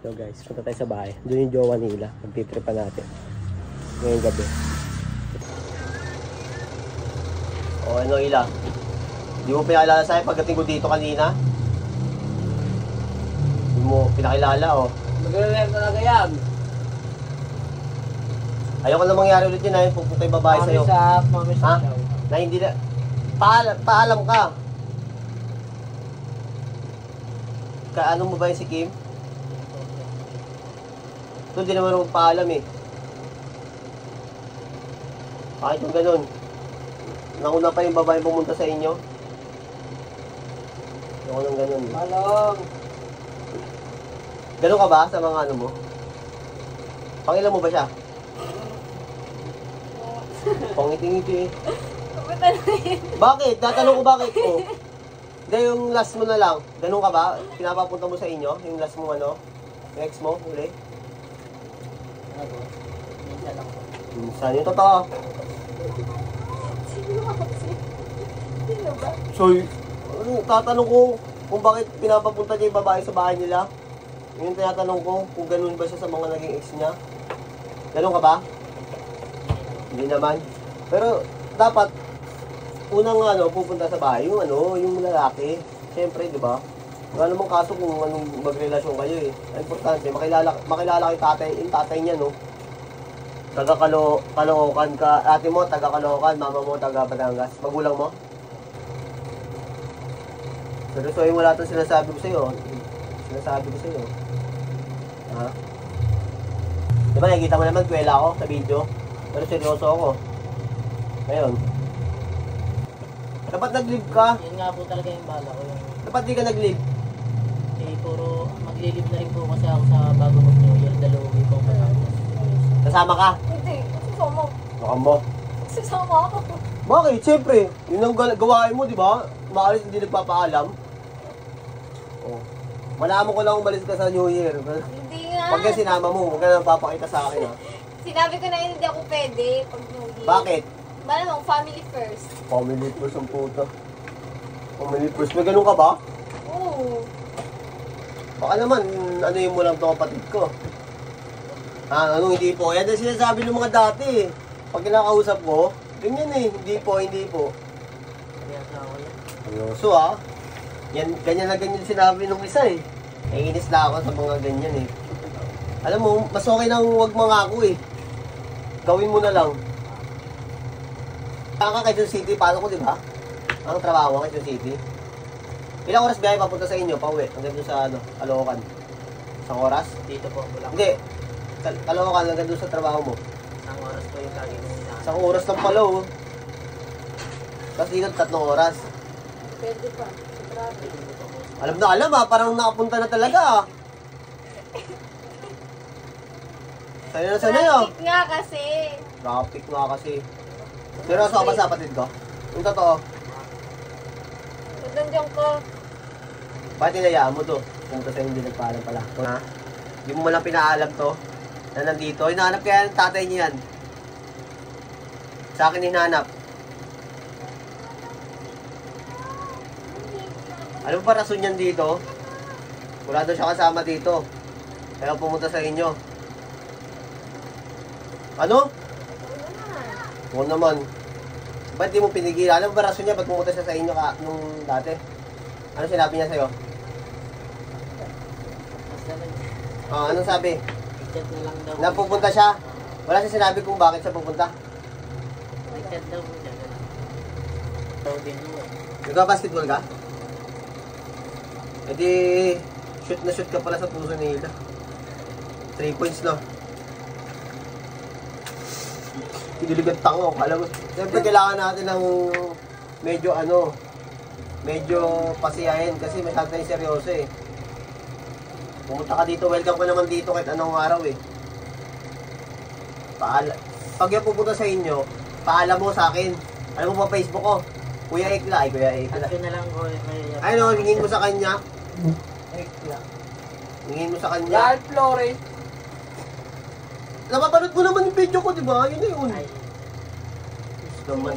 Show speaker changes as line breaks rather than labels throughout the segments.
So guys, punta tayo sa bahay. Doon yung jowa nila. Magtitripan natin. Ngayong gabi. O ano ila? Hindi mo pinakilala sa'yo pagdating ko dito kanina? Hindi mo pinakilala o?
Mag-revert talaga yan.
Ayoko na mangyari ulit yun na pupunta yung babae sa'yo.
Mami
Ha?
sa show.
Na hindi na... Paalam ka. Ano mo ba yung si Kim? Ito di naman magpaalam eh. Bakit yung ganun? Nauna pa yung babae pumunta sa inyo? Ayoko nang ganun eh.
Alam.
Ganun ka ba sa mga ano mo? Pangilan mo ba siya? Pangiti-ngiti eh. Bakit? Tatanong ko bakit? Oh. Hindi, yung last mo na lang. Ganun ka ba? Pinapapunta mo sa inyo? Yung last mo ano? Yung ex mo? Huli?
Ano? Minsan lang.
Minsan yung totoo.
Sino ba?
So, tatanong ko kung bakit pinapapunta niya yung babae sa bahay nila. Yung tinatanong ko kung ganun ba siya sa mga naging ex niya. Ganun ka ba? Hindi naman. Pero dapat unang pupunta sa bahay yung yung lalaki. Siyempre, 'di ba? Wala namang kaso kung anong magrelasyon kayo eh. Ang importante makilala kay tatay, yung tatay niya no. Taga Caloocan ka, ate mo taga Caloocan, mama mo taga Batangas, magulang mo. Seryosohin mo lahat ng sinasabi ko sa'yo. Sinasabi ko sa'yo. Ha? Diba nakikita mo naman kwela ako sa video? Pero seryoso ako. Ngayon. Dapat nag-live ka.
Yun nga po talaga yung bala ko. Yung,
Dapat di ka nag-live.
puro maglilib na rin po kasi ako sa bago mag-New Year. Dalawang po pa ako.
Kasama ka.
Hindi. Sasama.
Baka mo.
Sasama ako.
Bakit? Siyempre. Yun ang gawain mo, di ba? Maalis hindi nagpapaalam. Oh. Malaman ko lang umalis ka sa New Year.
Hindi nga.
Pag yan sinama mo, huwag ka na papakita sa akin ha.
Sinabi ko na yun, hindi ako pwede pag New Year.
Bakit?
Malamang, family first.
Family first ang puta. Family first. May ganun ka ba?
Oo.
Baka naman, ano yung mo lang ito kapatid ko. Anong hindi po? Yan ang sinasabi ng mga dati. Pag kinakausap ko, ganyan eh. Hindi po, hindi po.
Kaya sa ako yan.
Seryoso ah. Yan, ganyan na ganyan sinabi nung isa eh. Naiinis na ako sa mga ganyan eh. Alam mo, mas okay nang huwag mangako eh. Gawin mo na lang. Saan ka Quezon City? Paano ko, di ba? Ang trabaho ka Quezon City. Ilang oras biyahe papunta sa inyo, pauwi? Hanggang doon sa Caloocan. Isang oras?
Dito po, wala.
Hindi. Caloocan, hanggang doon sa trabaho mo.
Isang oras po yung lagi nung ina.
Isang oras lang pala oh. Tapos dito 3 oras.
Pwede pa. Sa traffic.
Alam na alam ah, parang nakapunta na talaga ah. Sanay na sanay ah.
Traffic nga kasi.
Traffic nga kasi. Seryoso ka ba sa kapatid ko? Yung totoo.
Ba't nandiyan ka?
Bakit hinayaan mo to? Pumunta sa'yo hindi nagpaalam pala. Ha? Hindi mo malang pinaalam to na nandito. Hinahanap kaya ng tatay niya yan. Sa akin hinahanap. Alam mo ba rason niyan dito? Wala daw siya kasama dito. Kaya pumunta sa inyo. Ano? Oo naman. Ba't di mo pinigilan? Alam mo ba rason niya? Ba't pumunta siya sa inyo nung dati? Ano sinabi niya sa'yo?
Basta lang.
Anong sabi?
Chat na lang daw.
Napupunta siya? Wala siya sinabi kung bakit siya pupunta?
Chat daw po siya. Daw din mo.
Nagka-basketball ka? E di, shoot na shoot ka pala sa puso nila. 3 points na. Pinilig ang tango. Alam mo, siyempre kailangan natin ng medyo pasiyahin kasi masyado tayong seryoso eh. Pumunta ka dito, welcome ko naman dito kahit anong araw eh. Pag yan pupunta sa inyo, paalam mo sa akin. Alam mo pa Facebook ko, Kuya Ekla. Ay, Kuya Ekla.
At yun na lang ko.
Ay no, hingin mo sa kanya.
Ekla.
Hingin mo sa kanya.
Yan, Flores.
Napapanood mo naman yung video ko, di ba? Yun na yun.
Ay.
Naman,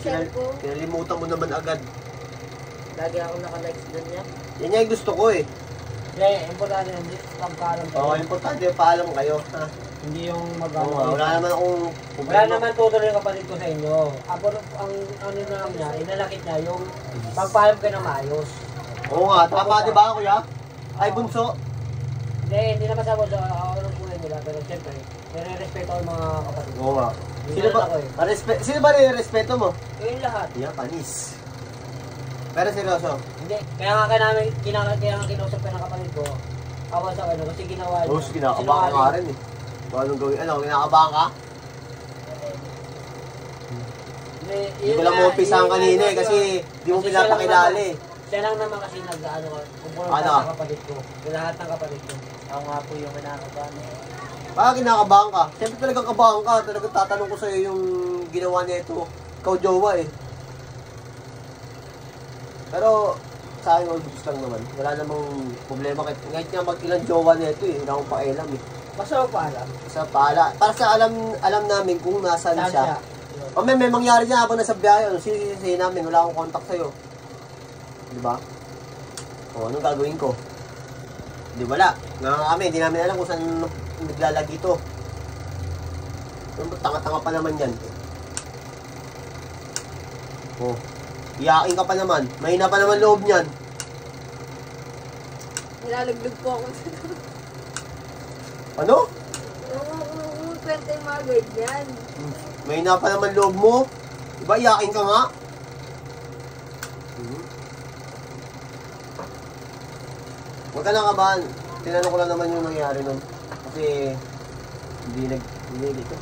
kinalimutan mo naman agad.
Lagi ako naka-likes doon niya.
Yan yung gusto ko eh.
Hindi, importante hindi pagkaalam kayo.
Oo, importante yung paalam kayo. Ha?
Hindi yung
Oo,
mag-ano.
wala naman akong
Wala
problema.
naman tutuloy yung kapatid ko sa inyo. Ako, ang ano na lang niya, inalakit niya yung pagpaalam kayo ng maayos.
Oo nga, tama di ba kuya? Ay, bunso.
Hindi naman sa ako ng kulay nila, pero siyempre, nire-respeto ko yung mga kapatid.
Oo nga.
Hindi
Sino ba,
ako eh.
sino ba nirespeto mo?
Yung lahat.
Yeah, panis. Pero seryoso.
Hindi, kaya nga namin, kaya nga kinausap ka ng kapatid ko, awa sa ano, kasi ginawa niya.
Oo, kinakabahan ka rin eh. Kung anong gawin, ano, kinakabahan ka? Hindi ko lang umpisahan kanina eh, kasi di mo pinapakilala eh.
Siya lang naman kasi nag-ano, kumpulong
Ano?
sa kapatid ko. Yung lahat ng kapatid ko.
Ako nga po yung kinakabahan.
Bakit kinakabahan ka? Siyempre talagang kabahan ka. Talagang tatanong ko sa'yo yung ginawa niya ito. Ikaw jowa eh. Pero sa akin, all goods lang naman. Wala namang problema. Kahit nga mag-ilang jowa niya ito eh. Wala akong pakialam eh.
Basta pa alam.
Sa paala. Para sa alam namin kung nasaan
Saan
siya. O may mangyari niya habang nasa biyahe. Ano, sisisihin namin. Wala akong contact sa'yo. Diba? O anong gagawin ko? Di wala. Nga kami, hindi namin alam kung saan naglalagi ito. Tanga-tanga pa naman yan. Oh. Iyakin ka pa naman. Mahina pa naman loob niyan.
Nilalagdag po ako.
Ano?
Kwenta yung mga ganyan.
Mahina pa naman loob mo. Diba, iyakin ka nga? Huwag ka nang kabahan. Tinanong ko lang naman yung nangyari nun. Kasi, hindi dito.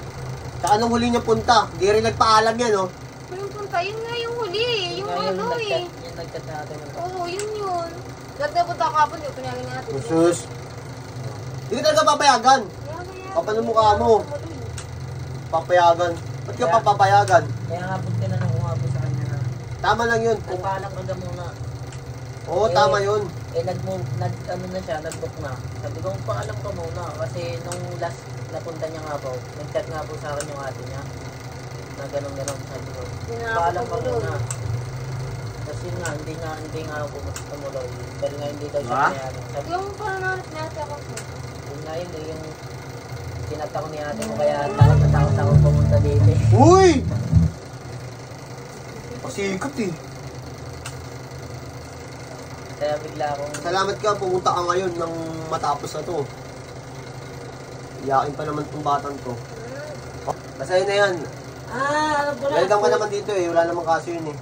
Saka nung huli niya punta, di rin nagpaalam yan, oh.
Yung punta, yun nga yung huli eh. Yung ano eh.
Yung nagkat natin.
Oo, yun. Dati na punta kapon, yung pinagin natin.
Usus. Hindi ka talaga papayagan. Kapal ang mukha mo. Papayagan. Ba't ka papayagan?
Kaya nga po tinanong ko nga po sa kanya na
Tama lang yun.
nagpaalam ka na muna.
Oo, tama yun.
Ano na siya, nag-book na. Sabi ko, paalam ka muna. Kasi nung last napunta niya nga po, nag-chat nga po sa akin yung ate niya. Na ganun-ganun. Sabi ko, paalam ka muna. Kasi nga, hindi nga ako tumuloy. Dahil nga hindi daw siya
Ha?
kaya. Sabi ko,
Yung pananonot natin ako.
yun nga yun, yung kinata ko ni ate mo. Kaya takot ako pumunta dito.
Uy! Pasikat eh.
Kaya bigla akong...
Salamat ka, pumunta ka ngayon nang matapos na to. Iyakin pa naman tong batang to. Basta yun na yan.
Alam ko na.
Welcome ka naman dito eh, wala namang kaso yun eh.